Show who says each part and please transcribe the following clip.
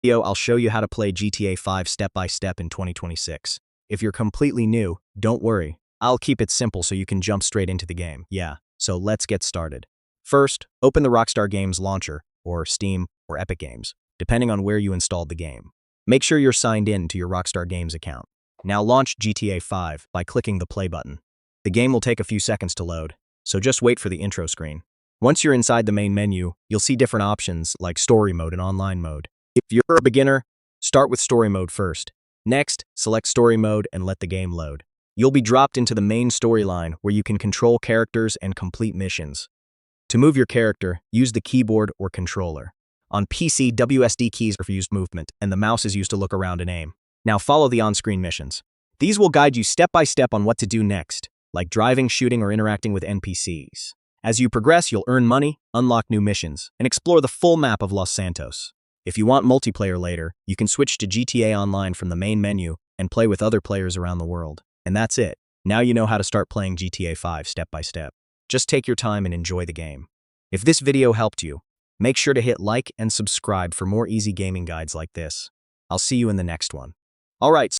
Speaker 1: Video, I'll show you how to play GTA 5 step by step in 2026. If you're completely new, don't worry. I'll keep it simple so you can jump straight into the game. Yeah, so let's get started. First, open the Rockstar Games launcher, or Steam, or Epic Games, depending on where you installed the game. Make sure you're signed in to your Rockstar Games account. Now launch GTA 5 by clicking the play button. The game will take a few seconds to load, so just wait for the intro screen. Once you're inside the main menu, you'll see different options like story mode and online mode. If you're a beginner, start with story mode first. Next, select story mode and let the game load. You'll be dropped into the main storyline where you can control characters and complete missions. To move your character, use the keyboard or controller. On PC, WSD keys are for used movement, and the mouse is used to look around and aim. Now follow the on-screen missions. These will guide you step by step on what to do next, like driving, shooting, or interacting with NPCs. As you progress, you'll earn money, unlock new missions, and explore the full map of Los Santos. If you want multiplayer later, you can switch to GTA Online from the main menu and play with other players around the world. And that's it. Now you know how to start playing GTA 5 step by step. Just take your time and enjoy the game. If this video helped you, make sure to hit like and subscribe for more easy gaming guides like this. I'll see you in the next one. All right.